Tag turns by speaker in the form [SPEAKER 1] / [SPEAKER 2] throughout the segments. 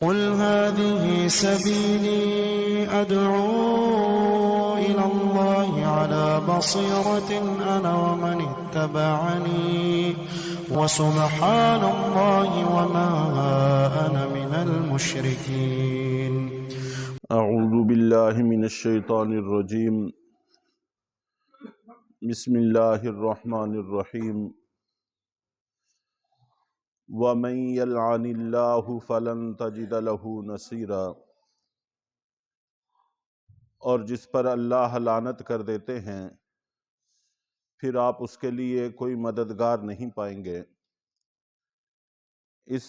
[SPEAKER 1] قل هذه سبيلي أدعو إلى الله على بصيرة أنا ومن اتبعني وسبحان الله وما أنا من المشركين.
[SPEAKER 2] اعوذ باللہ من الشیطان الرجیم. بسم اللہ الرحمن الرحیم. وَمَن يَلْعَنِ اللَّهُ فَلَن تَجِدَ لَهُ نَصِيرًا. اور جس پر اللہ لعنت کر دیتے ہیں پھر آپ اس کے لیے کوئی مددگار نہیں پائیں گے. اس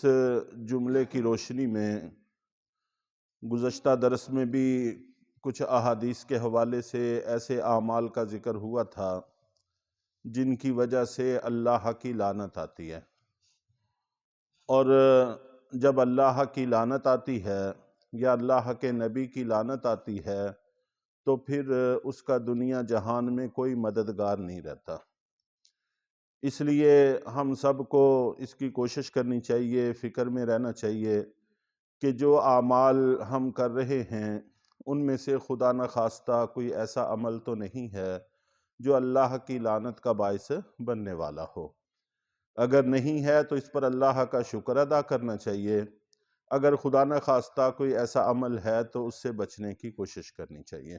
[SPEAKER 2] جملے کی روشنی میں گزشتہ درس میں بھی کچھ احادیث کے حوالے سے ایسے اعمال کا ذکر ہوا تھا جن کی وجہ سے اللہ کی لعنت آتی ہے، اور جب اللہ کی لعنت آتی ہے یا اللہ کے نبی کی لعنت آتی ہے تو پھر اس کا دنیا جہان میں کوئی مددگار نہیں رہتا. اس لیے ہم سب کو اس کی کوشش کرنی چاہیے، فکر میں رہنا چاہیے کہ جو اعمال ہم کر رہے ہیں ان میں سے خدا نخواستہ کوئی ایسا عمل تو نہیں ہے جو اللہ کی لعنت کا باعث بننے والا ہو. اگر نہیں ہے تو اس پر اللہ کا شکر ادا کرنا چاہیے. اگر خدا نخواستہ کوئی ایسا عمل ہے تو اس سے بچنے کی کوشش کرنی چاہیے.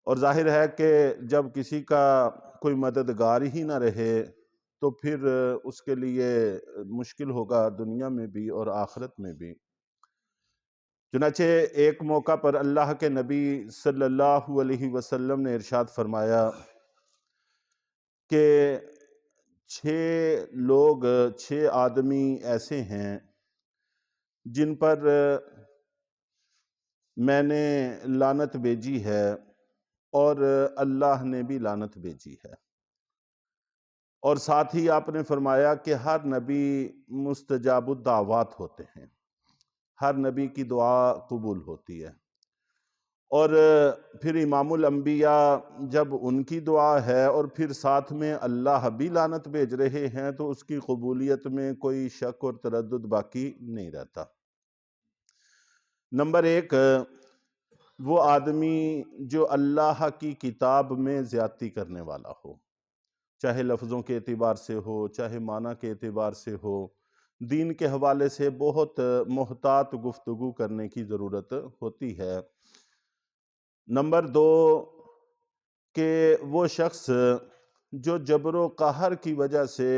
[SPEAKER 2] اور ظاہر ہے کہ جب کسی کا کوئی مددگار ہی نہ رہے تو پھر اس کے لیے مشکل ہوگا دنیا میں بھی اور آخرت میں بھی. چنانچہ ایک موقع پر اللہ کے نبی صلی اللہ علیہ وسلم نے ارشاد فرمایا کہ 6 آدمی ایسے ہیں جن پر میں نے لعنت بھیجی ہے اور اللہ نے بھی لعنت بھیجی ہے. اور ساتھ ہی آپ نے فرمایا کہ ہر نبی مستجاب الدعوات ہوتے ہیں، ہر نبی کی دعا قبول ہوتی ہے. اور پھر امام الانبیاء جب ان کی دعا ہے اور پھر ساتھ میں اللہ بھی لعنت بھیج رہے ہیں تو اس کی قبولیت میں کوئی شک اور تردد باقی نہیں رہتا. نمبر 1، وہ آدمی جو اللہ کی کتاب میں زیادتی کرنے والا ہو، چاہے لفظوں کے اعتبار سے ہو چاہے معنی کے اعتبار سے ہو. دین کے حوالے سے بہت محتاط گفتگو کرنے کی ضرورت ہوتی ہے. نمبر 2، کہ وہ شخص جو جبر و قہر کی وجہ سے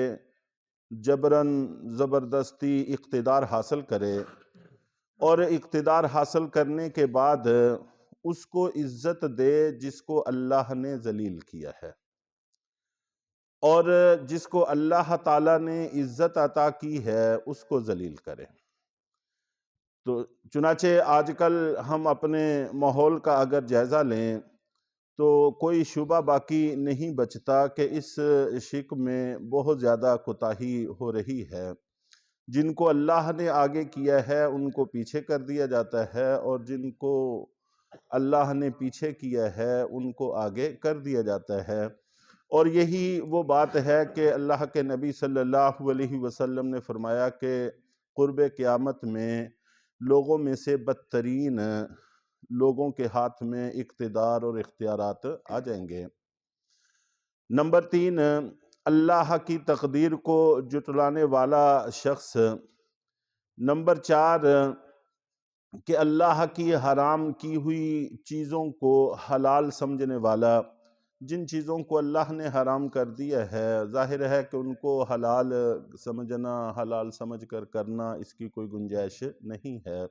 [SPEAKER 2] جبراً زبردستی اقتدار حاصل کرے اور اقتدار حاصل کرنے کے بعد اس کو عزت دے جس کو اللہ نے ذلیل کیا ہے، اور جس کو اللہ تعالیٰ نے عزت عطا کی ہے اس کو ذلیل کرے. تو چنانچہ آج کل ہم اپنے ماحول کا اگر جائزہ لیں تو کوئی شبہ باقی نہیں بچتا کہ اس شک میں بہت زیادہ کوتاہی ہو رہی ہے. جن کو اللہ نے آگے کیا ہے ان کو پیچھے کر دیا جاتا ہے، اور جن کو اللہ نے پیچھے کیا ہے ان کو آگے کر دیا جاتا ہے. اور یہی وہ بات ہے کہ اللہ کے نبی صلی اللہ علیہ وسلم نے فرمایا کہ قرب قیامت میں لوگوں میں سے بدترین لوگوں کے ہاتھ میں اقتدار اور اختیارات آ جائیں گے. نمبر 3، اللہ کی تقدیر کو جھٹلانے والا شخص. نمبر 4، کہ اللہ کی حرام کی ہوئی چیزوں کو حلال سمجھنے والا. جن چیزوں کو اللہ نے حرام کر دیا ہے ظاہر ہے کہ ان کو حلال سمجھنا، حلال سمجھ کر کرنا اس کی کوئی گنجائش نہیں ہے.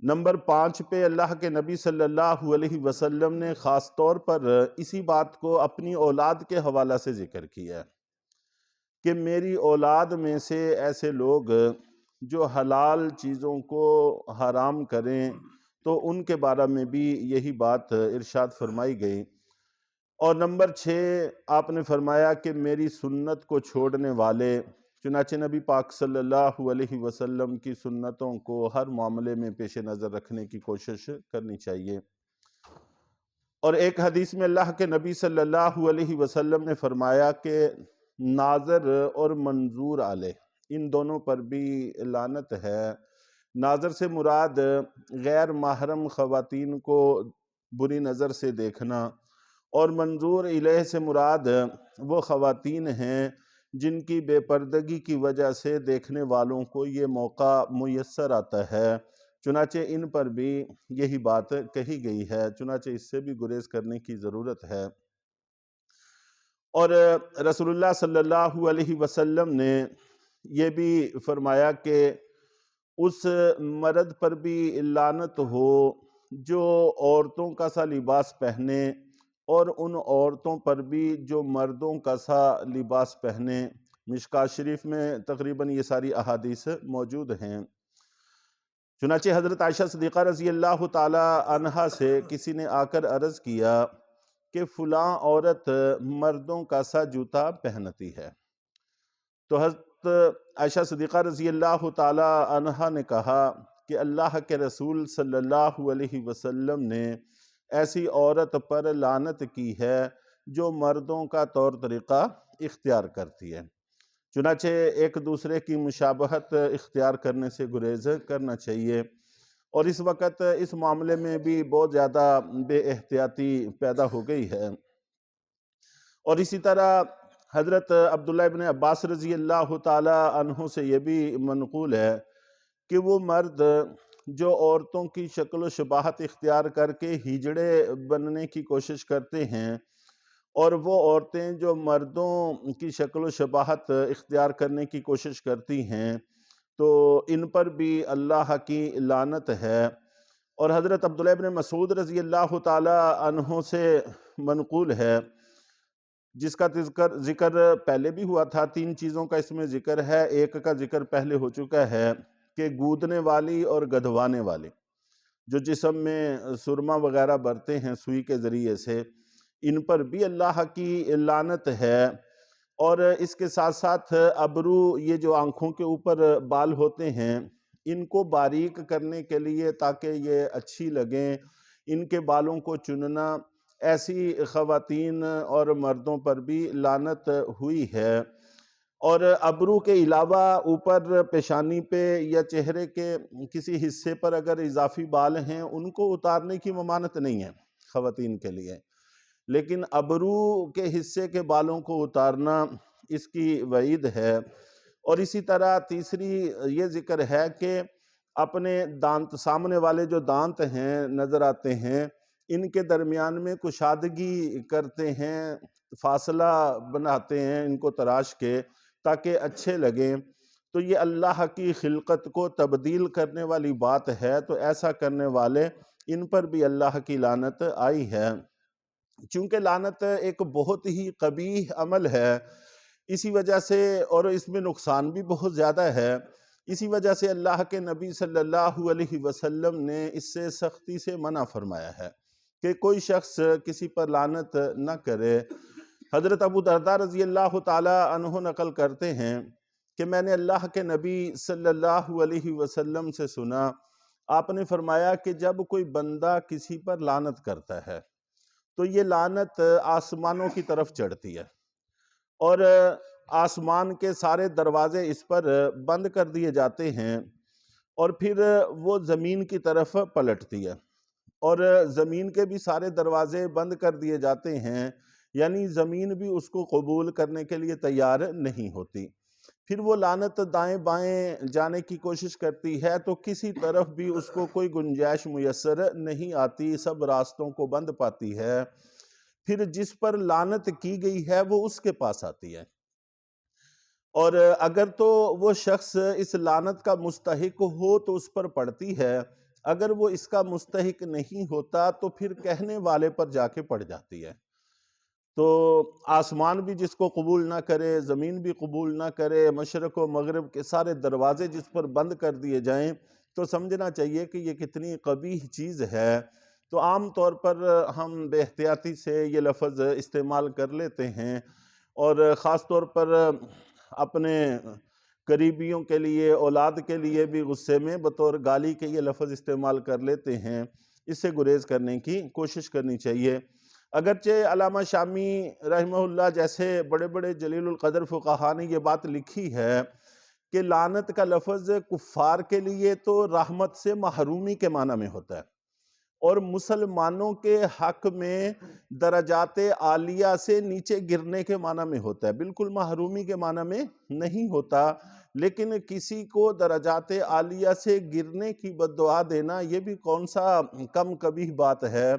[SPEAKER 2] نمبر 5 پہ اللہ کے نبی صلی اللہ علیہ وسلم نے خاص طور پر اسی بات کو اپنی اولاد کے حوالہ سے ذکر کیا ہے کہ میری اولاد میں سے ایسے لوگ جو حلال چیزوں کو حرام کریں تو ان کے بارے میں بھی یہی بات ارشاد فرمائی گئی. اور نمبر 6 آپ نے فرمایا کہ میری سنت کو چھوڑنے والے. چنانچہ نبی پاک صلی اللہ علیہ وسلم کی سنتوں کو ہر معاملے میں پیش نظر رکھنے کی کوشش کرنی چاہیے. اور ایک حدیث میں اللہ کے نبی صلی اللہ علیہ وسلم نے فرمایا کہ ناظر اور منظور علیہ ان دونوں پر بھی لعنت ہے. ناظر سے مراد غیر محرم خواتین کو بری نظر سے دیکھنا، اور منظور الیہ سے مراد وہ خواتین ہیں جن کی بے پردگی کی وجہ سے دیکھنے والوں کو یہ موقع میسر آتا ہے، چنانچہ ان پر بھی یہی بات کہی گئی ہے، چنانچہ اس سے بھی گریز کرنے کی ضرورت ہے۔ اور رسول اللہ صلی اللہ علیہ وسلم نے یہ بھی فرمایا کہ اس مرد پر بھی لعنت ہو جو عورتوں کا سا لباس پہنے، اور ان عورتوں پر بھی جو مردوں کا سا لباس پہنے۔ مشکوٰۃ شریف میں تقریباً یہ ساری احادیث موجود ہیں۔ چنانچہ حضرت عائشہ صدیقہ رضی اللہ تعالی عنہا سے کسی نے آ کر عرض کیا کہ فلاں عورت مردوں کا سا جوتا پہنتی ہے، تو حضرت عائشہ صدیقہ رضی اللہ تعالی عنہا نے کہا کہ اللہ کے رسول صلی اللہ علیہ وسلم نے ایسی عورت پر لعنت کی ہے جو مردوں کا طور طریقہ اختیار کرتی ہے۔ چنانچہ ایک دوسرے کی مشابہت اختیار کرنے سے گریز کرنا چاہیے، اور اس وقت اس معاملے میں بھی بہت زیادہ بے احتیاطی پیدا ہو گئی ہے۔ اور اسی طرح حضرت عبداللہ ابن عباس رضی اللہ تعالی عنہ سے یہ بھی منقول ہے کہ وہ مرد جو عورتوں کی شکل و شباہت اختیار کر کے ہجڑے بننے کی کوشش کرتے ہیں، اور وہ عورتیں جو مردوں کی شکل و شباہت اختیار کرنے کی کوشش کرتی ہیں، تو ان پر بھی اللہ کی لعنت ہے۔ اور حضرت عبداللہ ابن مسعود رضی اللہ تعالی عنہ سے منقول ہے، جس کا ذکر پہلے بھی ہوا تھا، 3 چیزوں کا اس میں ذکر ہے، ایک کا ذکر پہلے ہو چکا ہے کہ گودنے والی اور گدھوانے والی، جو جسم میں سرما وغیرہ برتے ہیں سوئی کے ذریعے سے، ان پر بھی اللہ کی لعنت ہے۔ اور اس کے ساتھ ساتھ ابرو، یہ جو آنکھوں کے اوپر بال ہوتے ہیں، ان کو باریک کرنے کے لیے تاکہ یہ اچھی لگیں، ان کے بالوں کو چننا، ایسی خواتین اور مردوں پر بھی لعنت ہوئی ہے۔ اور ابرو کے علاوہ اوپر پیشانی پہ یا چہرے کے کسی حصے پر اگر اضافی بال ہیں، ان کو اتارنے کی ممانعت نہیں ہے خواتین کے لیے، لیکن ابرو کے حصے کے بالوں کو اتارنا اس کی وعید ہے۔ اور اسی طرح تیسری یہ ذکر ہے کہ اپنے دانت، سامنے والے جو دانت ہیں نظر آتے ہیں، ان کے درمیان میں کشادگی کرتے ہیں، فاصلہ بناتے ہیں ان کو تراش کے تاکہ اچھے لگیں، تو یہ اللہ کی خلقت کو تبدیل کرنے والی بات ہے، تو ایسا کرنے والے ان پر بھی اللہ کی لعنت آئی ہے۔ چونکہ لعنت ایک بہت ہی قبیح عمل ہے، اسی وجہ سے، اور اس میں نقصان بھی بہت زیادہ ہے، اسی وجہ سے اللہ کے نبی صلی اللہ علیہ وسلم نے اس سے سختی سے منع فرمایا ہے کہ کوئی شخص کسی پر لعنت نہ کرے۔ حضرت ابو درداء رضی اللہ تعالی عنہ نقل کرتے ہیں کہ میں نے اللہ کے نبی صلی اللہ علیہ وسلم سے سنا، آپ نے فرمایا کہ جب کوئی بندہ کسی پر لعنت کرتا ہے تو یہ لعنت آسمانوں کی طرف چڑھتی ہے، اور آسمان کے سارے دروازے اس پر بند کر دیے جاتے ہیں، اور پھر وہ زمین کی طرف پلٹتی ہے، اور زمین کے بھی سارے دروازے بند کر دیے جاتے ہیں، یعنی زمین بھی اس کو قبول کرنے کے لیے تیار نہیں ہوتی۔ پھر وہ لعنت دائیں بائیں جانے کی کوشش کرتی ہے تو کسی طرف بھی اس کو کوئی گنجائش میسر نہیں آتی، سب راستوں کو بند پاتی ہے۔ پھر جس پر لعنت کی گئی ہے وہ اس کے پاس آتی ہے، اور اگر تو وہ شخص اس لعنت کا مستحق ہو تو اس پر پڑتی ہے، اگر وہ اس کا مستحق نہیں ہوتا تو پھر کہنے والے پر جا کے پڑ جاتی ہے۔ تو آسمان بھی جس کو قبول نہ کرے، زمین بھی قبول نہ کرے، مشرق و مغرب کے سارے دروازے جس پر بند کر دیے جائیں، تو سمجھنا چاہیے کہ یہ کتنی قبیح چیز ہے۔ تو عام طور پر ہم بے احتیاطی سے یہ لفظ استعمال کر لیتے ہیں، اور خاص طور پر اپنے قریبیوں کے لیے، اولاد کے لیے بھی غصے میں بطور گالی کے یہ لفظ استعمال کر لیتے ہیں۔ اس سے گریز کرنے کی کوشش کرنی چاہیے۔ اگرچہ علامہ شامی رحمہ اللہ جیسے بڑے بڑے جلیل القدر فقہا نے یہ بات لکھی ہے کہ لعنت کا لفظ کفار کے لیے تو رحمت سے محرومی کے معنی میں ہوتا ہے، اور مسلمانوں کے حق میں درجات عالیہ سے نیچے گرنے کے معنی میں ہوتا ہے، بالکل محرومی کے معنی میں نہیں ہوتا۔ لیکن کسی کو درجات عالیہ سے گرنے کی بد دعا دینا یہ بھی کون سا کم قبیح بات ہے،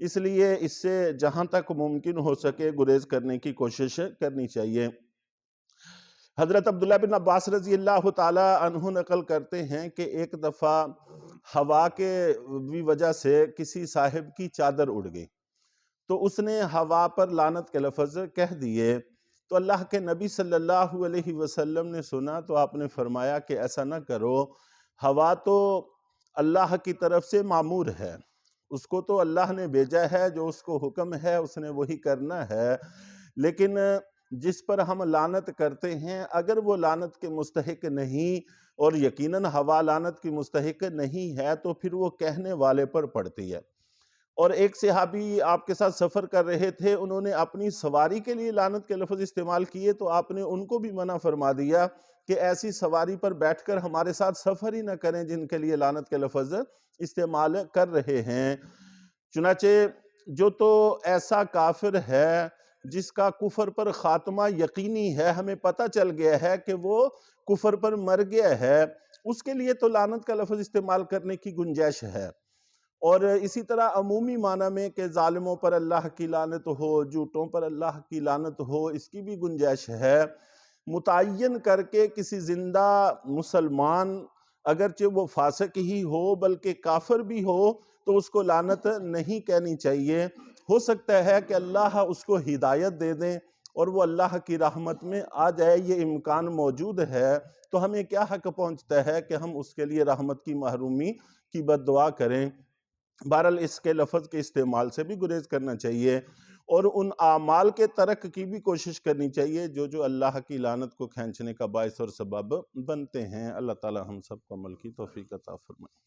[SPEAKER 2] اس لیے اس سے جہاں تک ممکن ہو سکے گریز کرنے کی کوشش کرنی چاہیے۔ حضرت عبداللہ بن عباس رضی اللہ تعالی عنہ نقل کرتے ہیں کہ ایک دفعہ ہوا کے وجہ سے کسی صاحب کی چادر اڑ گئی، تو اس نے ہوا پر لعنت کے لفظ کہہ دیے، تو اللہ کے نبی صلی اللہ علیہ وسلم نے سنا تو آپ نے فرمایا کہ ایسا نہ کرو، ہوا تو اللہ کی طرف سے مامور ہے، اس کو تو اللہ نے بھیجا ہے، جو اس کو حکم ہے اس نے وہی کرنا ہے، لیکن جس پر ہم لعنت کرتے ہیں اگر وہ لعنت کے مستحق نہیں، اور یقیناً ہوا لعنت کی مستحق نہیں ہے، تو پھر وہ کہنے والے پر پڑتی ہے۔ اور ایک صحابی آپ کے ساتھ سفر کر رہے تھے، انہوں نے اپنی سواری کے لیے لعنت کے لفظ استعمال کیے، تو آپ نے ان کو بھی منع فرما دیا کہ ایسی سواری پر بیٹھ کر ہمارے ساتھ سفر ہی نہ کریں جن کے لیے لعنت کے لفظ استعمال کر رہے ہیں۔ چنانچہ جو تو ایسا کافر ہے جس کا کفر پر خاتمہ یقینی ہے، ہمیں پتہ چل گیا ہے کہ وہ کفر پر مر گیا ہے، اس کے لیے تو لعنت کا لفظ استعمال کرنے کی گنجائش ہے۔ اور اسی طرح عمومی معنی میں کہ ظالموں پر اللہ کی لعنت ہو، جھوٹوں پر اللہ کی لعنت ہو، اس کی بھی گنجائش ہے۔ متعین کر کے کسی زندہ مسلمان اگرچہ وہ فاسق ہی ہو بلکہ کافر بھی ہو تو اس کو لعنت نہیں کہنی چاہیے، ہو سکتا ہے کہ اللہ اس کو ہدایت دے دیں اور وہ اللہ کی رحمت میں آ جائے، یہ امکان موجود ہے، تو ہمیں کیا حق پہنچتا ہے کہ ہم اس کے لیے رحمت کی محرومی کی بد دعا کریں۔ بہرحال اس کے لفظ کے استعمال سے بھی گریز کرنا چاہیے، اور ان اعمال کے ترک کی بھی کوشش کرنی چاہیے جو اللہ کی لعنت کو کھینچنے کا باعث اور سبب بنتے ہیں۔ اللہ تعالی ہم سب کو عمل کی توفیق عطا فرمائے۔